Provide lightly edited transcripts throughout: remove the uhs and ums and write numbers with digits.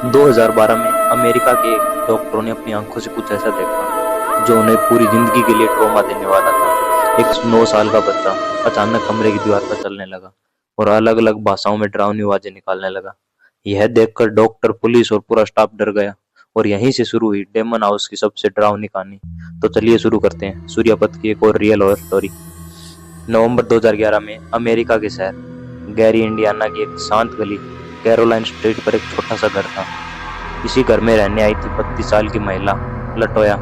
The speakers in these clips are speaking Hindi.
2012 में अमेरिका के एक डॉक्टरों ने अपनी आंखों से कुछ ऐसा देखा जो उन्हें पूरी जिंदगी के लिए ट्रॉमा देने वाला था। एक 9 साल का बच्चा अचानक कमरे की दीवार पर चलने लगा और अलग अलग भाषाओं में डरावनी आवाजें निकालने लगा। यह देखकर डॉक्टर, पुलिस और पूरा स्टाफ डर गया और यहीं से शुरू हुई डेमन हाउस की सबसे डरावनी कहानी। तो चलिए शुरू करते हैं सूर्यापत की एक और रियल हॉरर स्टोरी। नवंबर 2011 में अमेरिका के शहर गैरी, इंडियाना की एक शांत गली कैरोलाइन स्ट्रीट पर एक छोटा सा घर था। इसी घर में रहने आई थी 32 साल की महिला लटोया।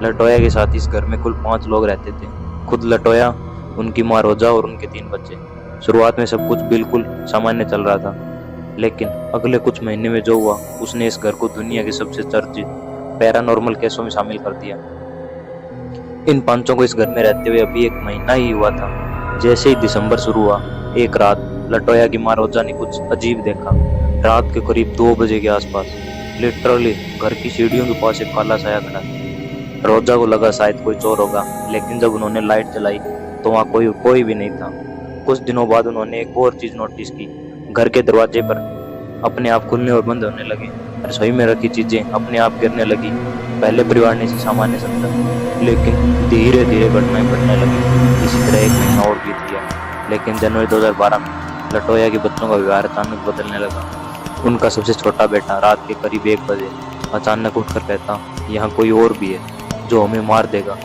लटोया के साथ इस घर में कुल 5 लोग रहते थे। खुद लटोया, उनकी माँ रोजा और उनके 3 बच्चे। शुरुआत में सब कुछ बिल्कुल सामान्य चल रहा था, लेकिन अगले कुछ महीने में जो हुआ उसने इस घर को दुनिया के सबसे चर्चित पैरानॉर्मल केसों में शामिल कर दिया। इन पांचों को इस घर में रहते हुए अभी 1 महीना ही हुआ था। जैसे ही दिसंबर शुरू हुआ, एक रात लटोया की माँ रोजा ने कुछ अजीब देखा। रात के करीब 2 बजे के आसपास लिटरली घर की सीढ़ियों के पास एक काला साया खड़ा था। रोजा को लगा शायद कोई चोर होगा, लेकिन जब उन्होंने लाइट जलाई तो वहाँ कोई भी नहीं था। कुछ दिनों बाद उन्होंने एक और चीज नोटिस की। घर के दरवाजे पर अपने आप खुलने और बंद होने लगे। रसोई में रखी चीजें अपने आप गिरने लगी। पहले परिवार ने इसे सामान्य समझा, लेकिन धीरे धीरे घटनाएं बढ़ने लगी। इसी तरह 1 महीना और बीत गया, लेकिन जनवरी 2012 में लटोया के बच्चों का व्यवहार अचानक बदलने लगा। उनका सबसे छोटा बेटा रात के करीब 1 बजे अचानक उठकर कहता, यहाँ कोई और भी है जो हमें मार देगा।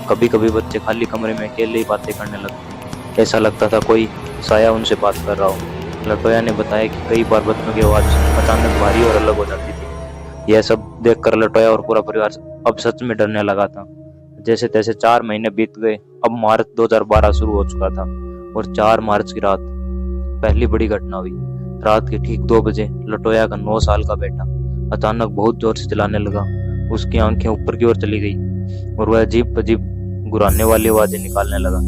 कभी कभी बच्चे खाली कमरे में अकेले ही बातें करने लगते। ऐसा लगता था कोई साया उनसे बात कर रहा हो। लटोया ने बताया कि कई बार बच्चों की आवाज अचानक भारी और अलग हो जाती थी। यह सब देखकर लटोया और पूरा परिवार अब सच में डरने लगा था। जैसे तैसे 4 महीने बीत गए। अब मार्च 2012 शुरू हो चुका था और 4 मार्च की रात पहली बड़ी घटना हुई। रात के ठीक 2 बजे लटोया का 9 साल का बेटा अचानक बहुत जोर से चिल्लाने लगा। उसकी आंखें ऊपर की ओर चली गई और वह अजीब अजीब गुर्राने वाली आवाजें निकालने लगा।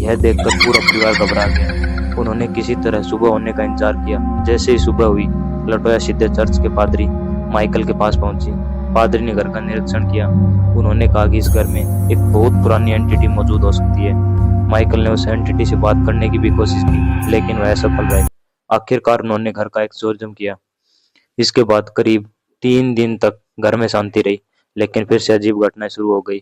यह देखकर पूरा परिवार घबरा गया। उन्होंने किसी तरह सुबह होने का इंतजार किया। जैसे ही सुबह हुई, लटोया सीधे चर्च के पादरी माइकल के पास पहुंची। पादरी ने घर का निरीक्षण किया। उन्होंने कहा कि इस घर में एक बहुत पुरानी एंटिटी मौजूद हो सकती है। माइकल ने उस एंटिटी से बात करने की भी कोशिश की, लेकिन वह असफल रहे। आखिरकार उन्होंने घर का एक्सोर्सिज्म किया। इसके बाद करीब 3 दिन तक घर में शांति रही, लेकिन फिर से अजीब घटनाएं शुरू हो गई।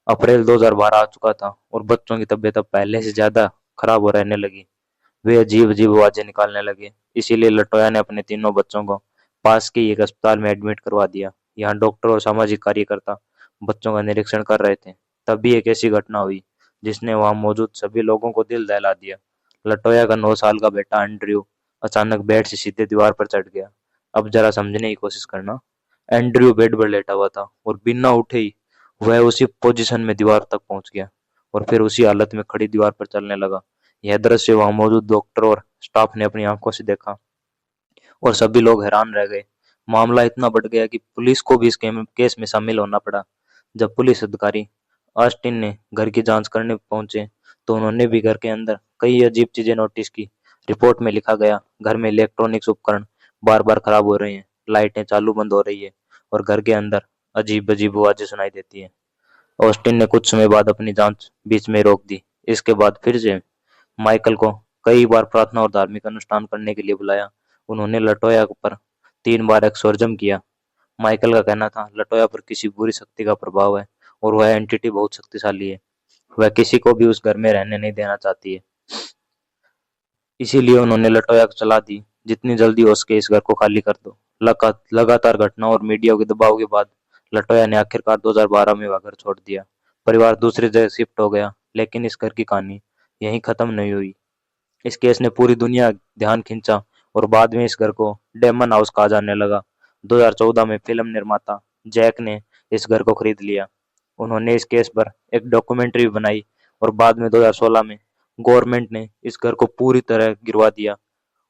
अप्रैल 2012 आ चुका था और बच्चों की तबीयत अब पहले से ज्यादा खराब हो रहने लगी। वे अजीब अजीब आवाजें निकालने लगे। इसीलिए लटोया ने अपने तीनों बच्चों को पास के एक अस्पताल में एडमिट करवा दिया। यहाँ डॉक्टर और सामाजिक कार्यकर्ता बच्चों का निरीक्षण कर रहे थे। तभी एक ऐसी घटना हुई जिसने वहां मौजूद सभी लोगों को दिल दहला दिया। लटोया का 9 साल का बेटा एंड्रयू अचानक बेड से सीधे दीवार पर चढ़ गया। अब जरा समझने की कोशिश करना। एंड्रयू बेड पर लेटा हुआ था और बिना उठे ही वह उसी पोजीशन में दीवार तक पहुंच गया और फिर उसी हालत में खड़ी दीवार पर चलने लगा। यह दृश्य वहां मौजूद डॉक्टर और स्टाफ ने अपनी आंखों से देखा और सभी लोग हैरान रह गए। मामला इतना बढ़ गया कि पुलिस को भी इस केस में शामिल होना पड़ा। जब पुलिस अधिकारी ऑस्टिन ने घर की जांच करने पहुंचे तो उन्होंने भी घर के अंदर कई अजीब चीजें नोटिस की। रिपोर्ट में लिखा गया, घर में इलेक्ट्रॉनिक्स उपकरण बार बार खराब हो रहे हैं, लाइटें चालू बंद हो रही है और घर के अंदर अजीब अजीब आवाजें सुनाई देती है। ऑस्टिन ने कुछ समय बाद अपनी जांच बीच में रोक दी। इसके बाद फिर से माइकल को कई बार प्रार्थना और धार्मिक अनुष्ठान करने के लिए बुलाया। उन्होंने लटोया पर 3 बार एक्सोर्सिज्म किया। माइकल का कहना था लटोया पर किसी बुरी शक्ति का प्रभाव है और वह एंटिटी बहुत शक्तिशाली है। वह किसी को भी उस घर में रहने नहीं देना चाहती है। इसीलिए उन्होंने लटोया को सलाह दी, जितनी जल्दी हो सके इस घर को खाली कर दो। लगातार घटनाओं और मीडिया के दबाव के बाद लटोया ने आखिरकार 2012 में वह घर छोड़ दिया। परिवार दूसरी जगह शिफ्ट हो गया, लेकिन इस घर की कहानी यहीं खत्म नहीं हुई। इस केस ने पूरी दुनिया ध्यान खींचा और बाद में इस घर को डेमन हाउस कहा जाने लगा। 2014 में फिल्म निर्माता जैक ने इस घर को खरीद लिया। उन्होंने इस केस पर एक डॉक्यूमेंट्री भी बनाई और बाद में 2016 में गवर्नमेंट ने इस घर को पूरी तरह गिरवा दिया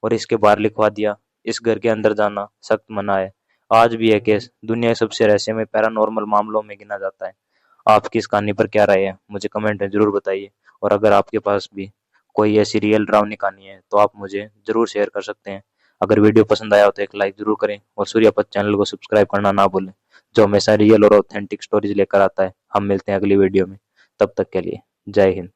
और इसके बाहर लिखवा दिया, इस घर के अंदर जाना सख्त मना है। आज भी यह केस दुनिया के सबसे रहस्यमय पैरानॉर्मल मामलों में गिना जाता है। आपकी इस कहानी पर क्या राय है, मुझे कमेंट में जरूर बताइए। और अगर आपके पास भी कोई ऐसी रियल डरावनी कहानी है तो आप मुझे जरूर शेयर कर सकते हैं। अगर वीडियो पसंद आया हो तो एक लाइक जरूर करें और सूर्यापत चैनल को सब्सक्राइब करना ना भूलें, जो हमेशा रियल और ऑथेंटिक स्टोरीज लेकर आता है। हम मिलते हैं अगली वीडियो में, तब तक के लिए जय हिंद।